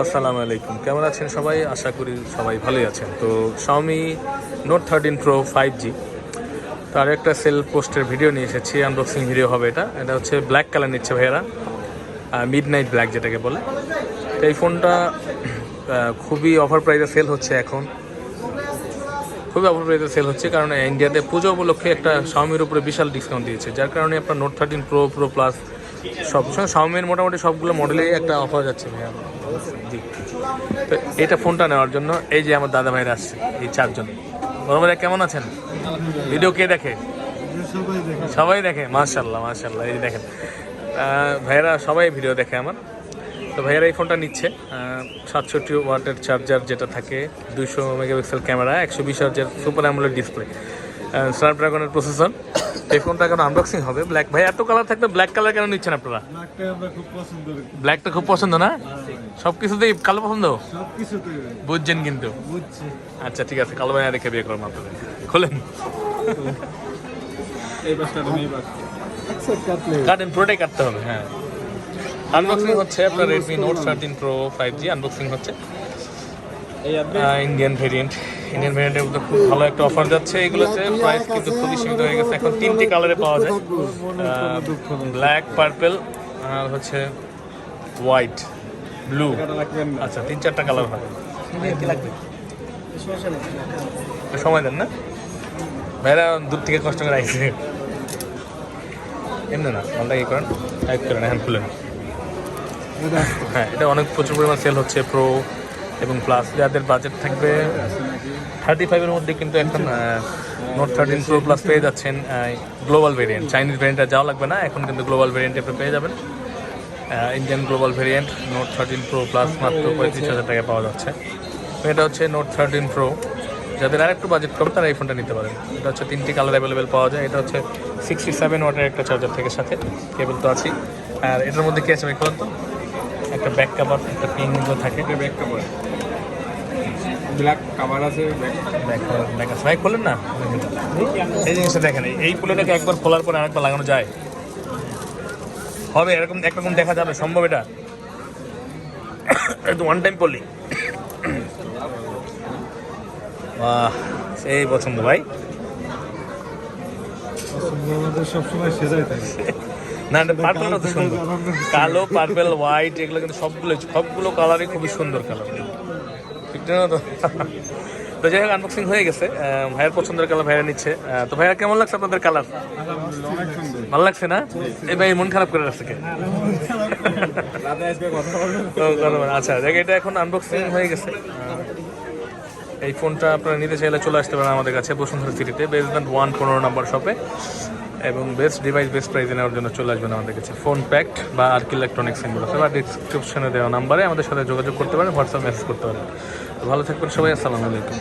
আসসালামু আলাইকুম। কেমন আছেন সবাই? আশা করি সবাই ভালোই আছেন। তো Xiaomi Note 13 Pro 5G তার একটা সেল পোস্টের ভিডিও নিয়ে এসেছি, আনবক্সিং ভিডিও হবে। এটা হচ্ছে ব্ল্যাক কালার নিচ্ছে ভাইয়েরা, মিডনাইট ব্ল্যাক যেটাকে বলে। তো এই ফোনটা খুবই অফার প্রাইসে সেল হচ্ছে এখন, খুবই অফার প্রাইসে সেল হচ্ছে, কারণ ইন্ডিয়াতে পুজো উপলক্ষে একটা Xiaomiর উপরে বিশাল ডিসকাউন্ট দিয়েছে, যার কারণে আপনার Note 13 Pro, Pro Plus সব সময় Xiaomiর মোটামুটি সবগুলো মডেলেই একটা অফার যাচ্ছে ভাইয়া। জি, তো এটা ফোনটা নেওয়ার জন্য এই যে আমার দাদা ভাইরা আসছে, এই চারজন। বড় ভাইরা কেমন আছেন? ভিডিও কে দেখে? সবাই দেখে। মাশাআল্লাহ মাশাআল্লাহ, এই দেখেন ভাইয়েরা সবাই ভিডিও দেখে আমার। তো ভাইয়েরা এই ফোনটা নিচ্ছে, 67 ওয়াটের চার্জার যেটা থাকে, 200 মেগাপিক্সেল ক্যামেরা, 120 হার্জের সুপার অ্যামোলেড ডিসপ্লে, স্ন্যাপড্রাগনের প্রসেসর। এই ফোনটা এখন আনবক্সিং হবে। ব্ল্যাক ভাই, এত কালার থাকতে ব্ল্যাক কালার কেন নিচ্ছেন আপনারা? ব্ল্যাকটা খুব পছন্দ না? সব কিছুতেই কালো পছন্দ বুঝছেন কিন্তু। আচ্ছা ঠিক আছে, কালো বানিয়ে রেখে বিয়ে করবো আপনাদের। খোলেন, কাটেন, পুরোটাই কাটতে হবে। হ্যাঁ, আনবক্সিং হচ্ছে আপনার Redmi Note 13 Pro 5G unboxing হচ্ছে। ইন্ডিয়ান ভেরিয়েন্টের মধ্যে খুব ভালো একটা অফার যাচ্ছে এগুলোতে। প্রাইস কিন্তু খুবই সীমিত হয়ে গেছে, এখন 3টি কালারে পাওয়া যায়, ব্ল্যাক, পার্পেল আর হচ্ছে হোয়াইট, ব্লু। আচ্ছা, 3-4টা কালার হবে। কি লাগবে? সময় দেন না ভাইরা, দূর থেকে কষ্ট করে আসছে। এমনি না, ফোনটা কি করেন, টাইপ করেন, এখন খুলেন। হ্যাঁ, এটা অনেক প্রচুর পরিমাণ সেল হচ্ছে প্রো এবং প্লাস। যাদের বাজেট থাকবে 35-এর মধ্যে কিন্তু এখন Note 13 Pro Plus পেয়ে যাচ্ছেন গ্লোবাল ভেরিয়েন্ট। চাইনিজ ভেরিয়েন্টটা যাওয়া লাগবে না, এখন কিন্তু গ্লোবাল ভেরিয়েন্টে আপনি পেয়ে যাবেন। Indian global variant Note 13 Pro Plus মাত্র 35,000 টাকায় পাওয়া যাচ্ছে। এটা হচ্ছে Note 13 Pro। যাদের আর একটু বাজেট কম তারা এই ফোনটা নিতে পারেন। এটা হচ্ছে 3টি কালার অ্যাভেলেবেল পাওয়া যায়। এটা হচ্ছে 67 ওয়াটের একটা চার্জার থেকে, সাথে কেবল তো আছেই। আর এটার মধ্যে কি আছে ভাই বলুন তো? একটা ব্যাক কভার, একটা পিন থাকে, ব্যাক কভার, ব্ল্যাক কভার আছে, ব্যাক আছে। ভাই খোলেন না, এই জিনিসটা দেখেন। এই পুলেটাকে একবার খোলার পরে আরেকবার লাগানো যায় হবে? এরকম একরকম দেখা যাবে সম্ভব? এটা একদম ওয়ান টাইম পড়লি। বাহ, সেই পছন্দ ভাই। না, পার্পেলটা তো সুন্দর, কালো, পার্পেল, হোয়াইট, এগুলো কিন্তু সবগুলো কালারই খুবই সুন্দর কালার, ঠিক না? তো যাই হোক, আনবক্সিং হয়ে গেছে। ভাইয়ের পছন্দের কালার ভাইয়া নিচ্ছে। তো ভাইয়া, কেমন লাগছে আপনাদের কালার? ভালো লাগছে না? এই ভাই মন খারাপ করে রাখছে কে? আচ্ছা দেখ, এটা এখন আনবক্সিং হয়ে গেছে। এই ফোনটা আপনারা নিতে চাইলে চলে আসতে পারেন আমাদের কাছে বসুন্ধরা সিটিতে, বেসমেন্ট 115 নম্বর শপে। এবং বেস্ট ডিভাইস বেস্ট প্রাইসে নেওয়ার জন্য চলে আসবেন আমাদের কাছে। ফোন প্যাক্ট বা আর কি ইলেকট্রনিক্স সিম্বল আছে, বা ডিসক্রিপশনে দেওয়া নাম্বারে আমাদের সাথে যোগাযোগ করতে পারেন, হোয়াটসঅ্যাপ মেসেজ করতে পারেন। ভালো থাকবেন সবাই, আসসালামু আলাইকুম।